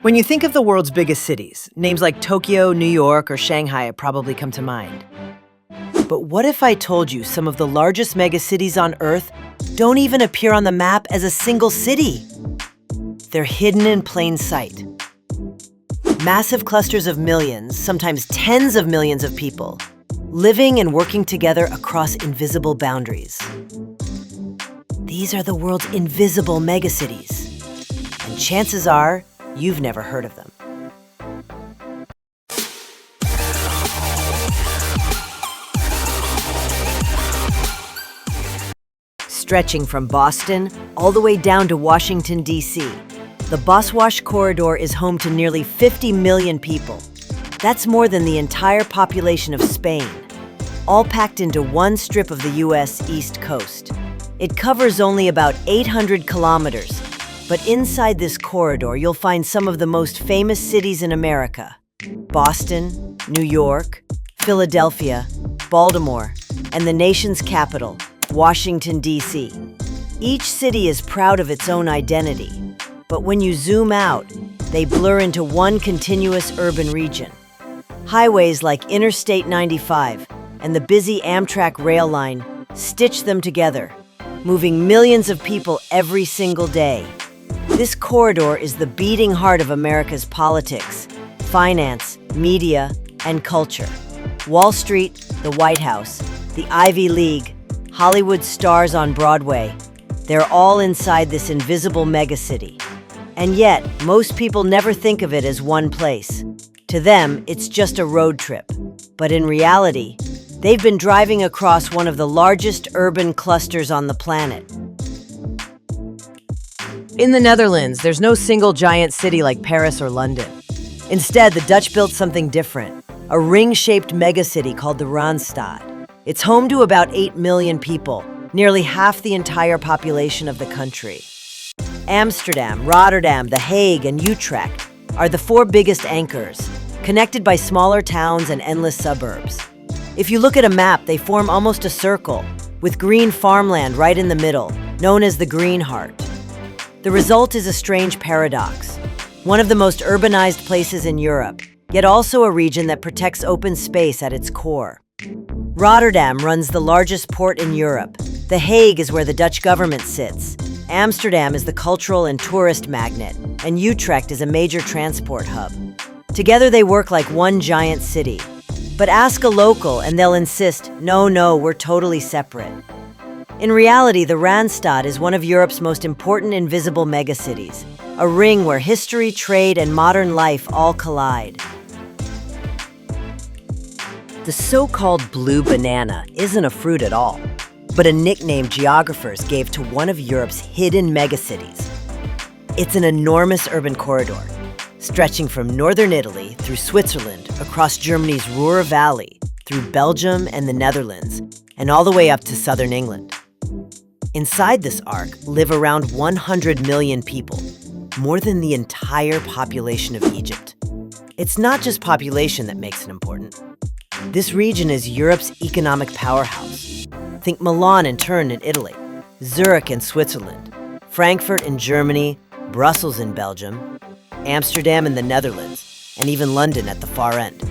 When you think of the world's biggest cities, names like Tokyo, New York, or Shanghai probably come to mind. But what if I told you some of the largest megacities on Earth don't even appear on the map as a single city? They're hidden in plain sight. Massive clusters of millions, sometimes tens of millions of people, living and working together across invisible boundaries. These are the world's invisible megacities. And chances are, you've never heard of them. Stretching from Boston all the way down to Washington, D.C., the BosWash Corridor is home to nearly 50 million people. That's more than the entire population of Spain, all packed into one strip of the U.S. East Coast. It covers only about 800 kilometers, but inside this corridor, you'll find some of the most famous cities in America: Boston, New York, Philadelphia, Baltimore, and the nation's capital, Washington, D.C. Each city is proud of its own identity, but when you zoom out, they blur into one continuous urban region. Highways like Interstate 95 and the busy Amtrak rail line stitch them together, moving millions of people every single day. This corridor is the beating heart of America's politics, finance, media, and culture. Wall Street, the White House, the Ivy League, Hollywood stars on Broadway, they're all inside this invisible megacity. And yet, most people never think of it as one place. To them, it's just a road trip. But in reality, they've been driving across one of the largest urban clusters on the planet. In the Netherlands, there's no single giant city like Paris or London. Instead, the Dutch built something different, a ring-shaped megacity called the Randstad. It's home to about 8 million people, nearly half the entire population of the country. Amsterdam, Rotterdam, The Hague, and Utrecht are the four biggest anchors, connected by smaller towns and endless suburbs. If you look at a map, they form almost a circle, with green farmland right in the middle, known as the Green Heart. The result is a strange paradox. One of the most urbanized places in Europe, yet also a region that protects open space at its core. Rotterdam runs the largest port in Europe. The Hague is where the Dutch government sits. Amsterdam is the cultural and tourist magnet, and Utrecht is a major transport hub. Together they work like one giant city. But ask a local and they'll insist, no, we're totally separate. In reality, the Randstad is one of Europe's most important invisible megacities, a ring where history, trade, and modern life all collide. The so-called blue banana isn't a fruit at all, but a nickname geographers gave to one of Europe's hidden megacities. It's an enormous urban corridor, stretching from northern Italy through Switzerland, across Germany's Ruhr Valley, through Belgium and the Netherlands, and all the way up to southern England. Inside this arc live around 100 million people, more than the entire population of Egypt. It's not just population that makes it important. This region is Europe's economic powerhouse. Think Milan and Turin in Italy, Zurich in Switzerland, Frankfurt in Germany, Brussels in Belgium, Amsterdam in the Netherlands, and even London at the far end.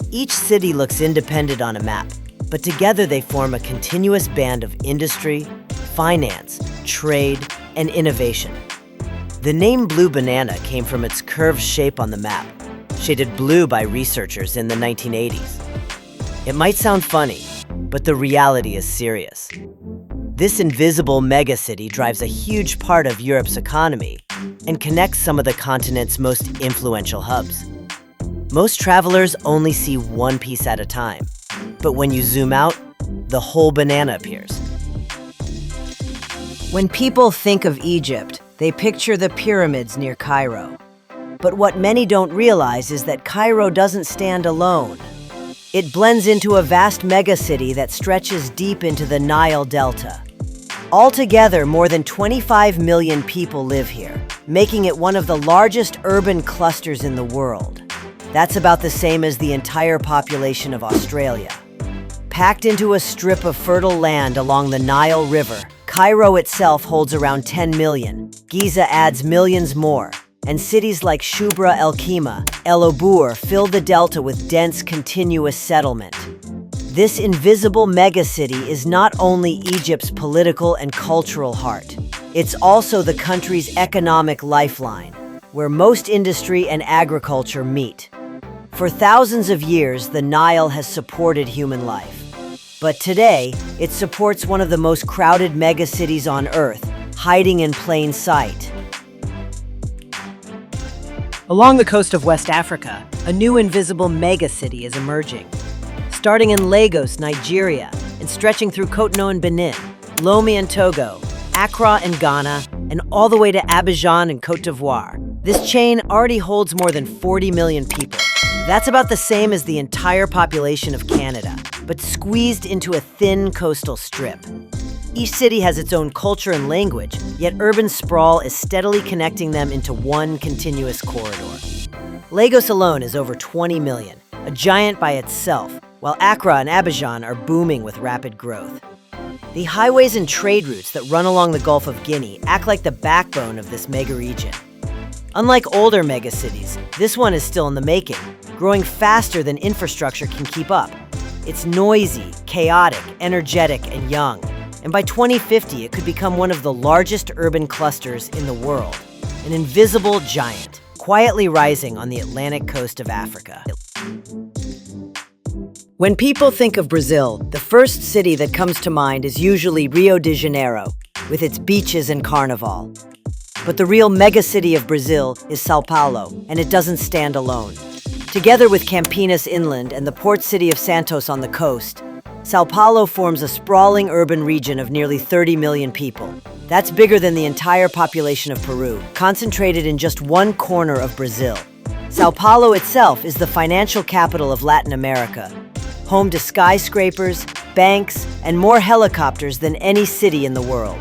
Each city looks independent on a map, but together they form a continuous band of industry, finance, trade, and innovation. The name Blue Banana came from its curved shape on the map, shaded blue by researchers in the 1980s. It might sound funny, but the reality is serious. This invisible megacity drives a huge part of Europe's economy and connects some of the continent's most influential hubs. Most travelers only see one piece at a time, but when you zoom out, the whole banana appears. When people think of Egypt, they picture the pyramids near Cairo. But what many don't realize is that Cairo doesn't stand alone. It blends into a vast megacity that stretches deep into the Nile Delta. Altogether, more than 25 million people live here, making it one of the largest urban clusters in the world. That's about the same as the entire population of Australia. Packed into a strip of fertile land along the Nile River, Cairo itself holds around 10 million. Giza adds millions more, and cities like Shubra El Khima, El Obur fill the delta with dense, continuous settlement. This invisible megacity is not only Egypt's political and cultural heart, it's also the country's economic lifeline, where most industry and agriculture meet. For thousands of years, the Nile has supported human life. But today, it supports one of the most crowded megacities on Earth, hiding in plain sight. Along the coast of West Africa, a new invisible megacity is emerging. Starting in Lagos, Nigeria, and stretching through Cotonou and Benin, Lomé and Togo, Accra and Ghana, and all the way to Abidjan and Côte d'Ivoire. This chain already holds more than 40 million people. That's about the same as the entire population of Canada, but squeezed into a thin coastal strip. Each city has its own culture and language, yet urban sprawl is steadily connecting them into one continuous corridor. Lagos alone is over 20 million, a giant by itself, while Accra and Abidjan are booming with rapid growth. The highways and trade routes that run along the Gulf of Guinea act like the backbone of this megaregion. Unlike older megacities, this one is still in the making, growing faster than infrastructure can keep up. It's noisy, chaotic, energetic, and young. And by 2050, it could become one of the largest urban clusters in the world, an invisible giant, quietly rising on the Atlantic coast of Africa. When people think of Brazil, the first city that comes to mind is usually Rio de Janeiro, with its beaches and carnival. But the real megacity of Brazil is São Paulo, and it doesn't stand alone. Together with Campinas inland and the port city of Santos on the coast, São Paulo forms a sprawling urban region of nearly 30 million people. That's bigger than the entire population of Peru, concentrated in just one corner of Brazil. São Paulo itself is the financial capital of Latin America, home to skyscrapers, banks, and more helicopters than any city in the world.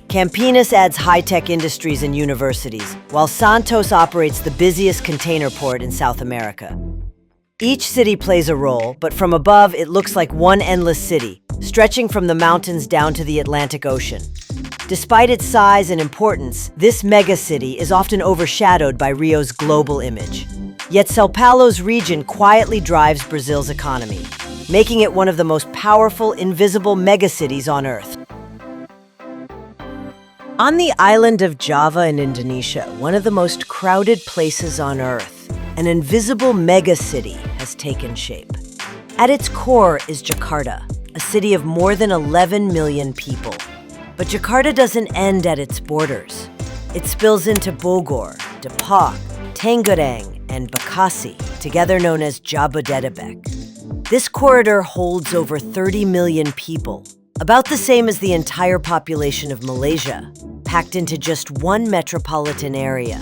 Campinas adds high-tech industries and universities, while Santos operates the busiest container port in South America. Each city plays a role, but from above it looks like one endless city, stretching from the mountains down to the Atlantic Ocean. Despite its size and importance, this megacity is often overshadowed by Rio's global image. Yet São Paulo's region quietly drives Brazil's economy, making it one of the most powerful, invisible megacities on Earth. On the island of Java in Indonesia, one of the most crowded places on Earth, an invisible megacity has taken shape. At its core is Jakarta, a city of more than 11 million people. But Jakarta doesn't end at its borders. It spills into Bogor, Depok, Tangerang, and Bekasi, together known as Jabodetabek. This corridor holds over 30 million people, about the same as the entire population of Malaysia, packed into just one metropolitan area.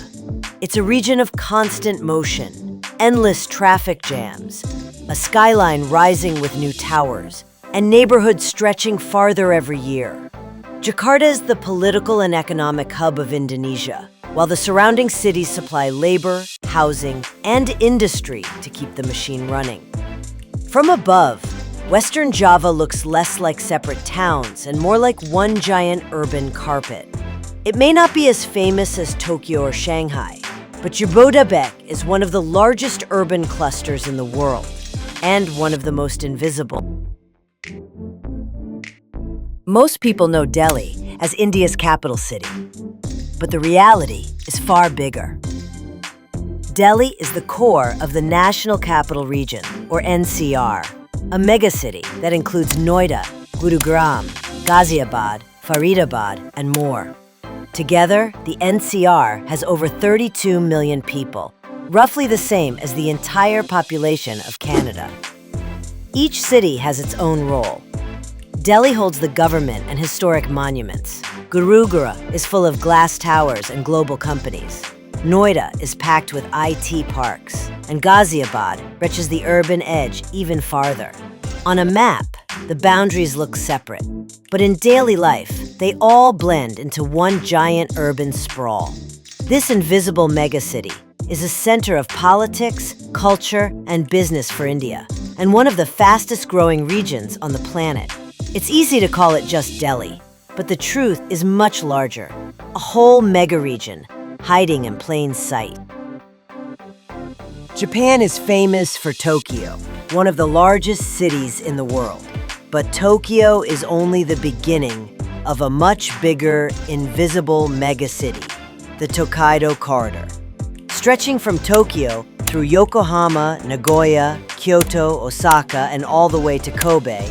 It's a region of constant motion, endless traffic jams, a skyline rising with new towers, and neighborhoods stretching farther every year. Jakarta is the political and economic hub of Indonesia, while the surrounding cities supply labor, housing, and industry to keep the machine running. From above, Western Java looks less like separate towns and more like one giant urban carpet. It may not be as famous as Tokyo or Shanghai, but Jabodetabek is one of the largest urban clusters in the world, and one of the most invisible. Most people know Delhi as India's capital city, but the reality is far bigger. Delhi is the core of the National Capital Region, or NCR, a megacity that includes Noida, Gurugram, Ghaziabad, Faridabad, and more. Together, the NCR has over 32 million people, roughly the same as the entire population of Canada. Each city has its own role. Delhi holds the government and historic monuments. Gurugram is full of glass towers and global companies. Noida is packed with IT parks, and Ghaziabad reaches the urban edge even farther. On a map, the boundaries look separate, but in daily life, they all blend into one giant urban sprawl. This invisible megacity is a center of politics, culture, and business for India, and one of the fastest-growing regions on the planet. It's easy to call it just Delhi, but the truth is much larger. A whole mega-region, hiding in plain sight. Japan is famous for Tokyo, one of the largest cities in the world. But Tokyo is only the beginning of a much bigger, invisible megacity, the Tokaido Corridor. Stretching from Tokyo through Yokohama, Nagoya, Kyoto, Osaka, and all the way to Kobe,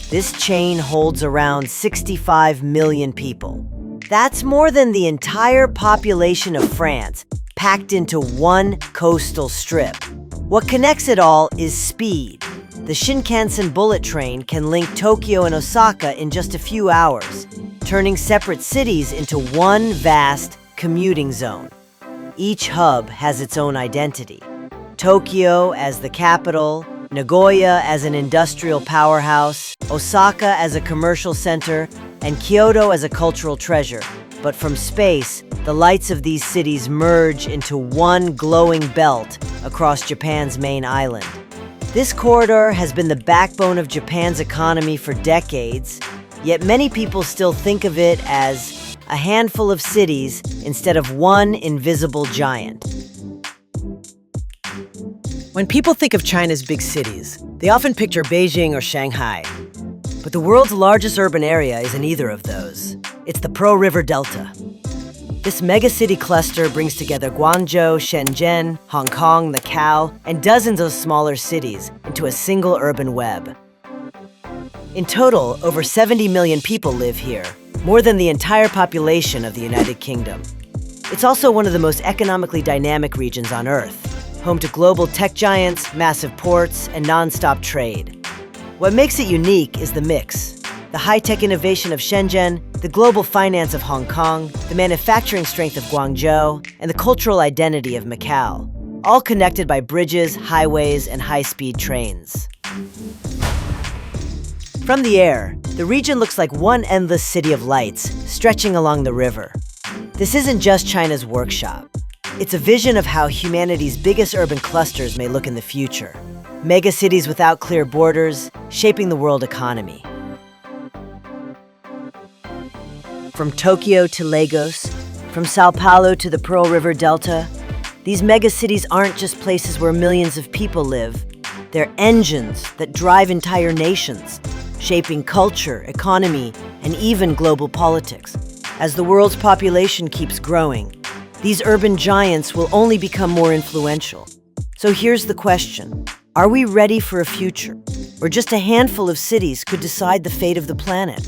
this chain holds around 65 million people. That's more than the entire population of France, packed into one coastal strip. What connects it all is speed. The Shinkansen bullet train can link Tokyo and Osaka in just a few hours, turning separate cities into one vast commuting zone. Each hub has its own identity. Tokyo as the capital, Nagoya as an industrial powerhouse, Osaka as a commercial center, and Kyoto as a cultural treasure. But from space, the lights of these cities merge into one glowing belt across Japan's main island. This corridor has been the backbone of Japan's economy for decades, yet many people still think of it as a handful of cities instead of one invisible giant. When people think of China's big cities, they often picture Beijing or Shanghai. But the world's largest urban area isn't either of those. It's the Pearl River Delta. This megacity cluster brings together Guangzhou, Shenzhen, Hong Kong, Macau, and dozens of smaller cities into a single urban web. In total, over 70 million people live here, more than the entire population of the United Kingdom. It's also one of the most economically dynamic regions on Earth, home to global tech giants, massive ports, and non-stop trade. What makes it unique is the mix. The high-tech innovation of Shenzhen, the global finance of Hong Kong, the manufacturing strength of Guangzhou, and the cultural identity of Macau, all connected by bridges, highways, and high-speed trains. From the air, the region looks like one endless city of lights stretching along the river. This isn't just China's workshop. It's a vision of how humanity's biggest urban clusters may look in the future. Megacities without clear borders, shaping the world economy. From Tokyo to Lagos, from Sao Paulo to the Pearl River Delta, these megacities aren't just places where millions of people live. They're engines that drive entire nations, shaping culture, economy, and even global politics. As the world's population keeps growing, these urban giants will only become more influential. So here's the question. Are we ready for a future where just a handful of cities could decide the fate of the planet?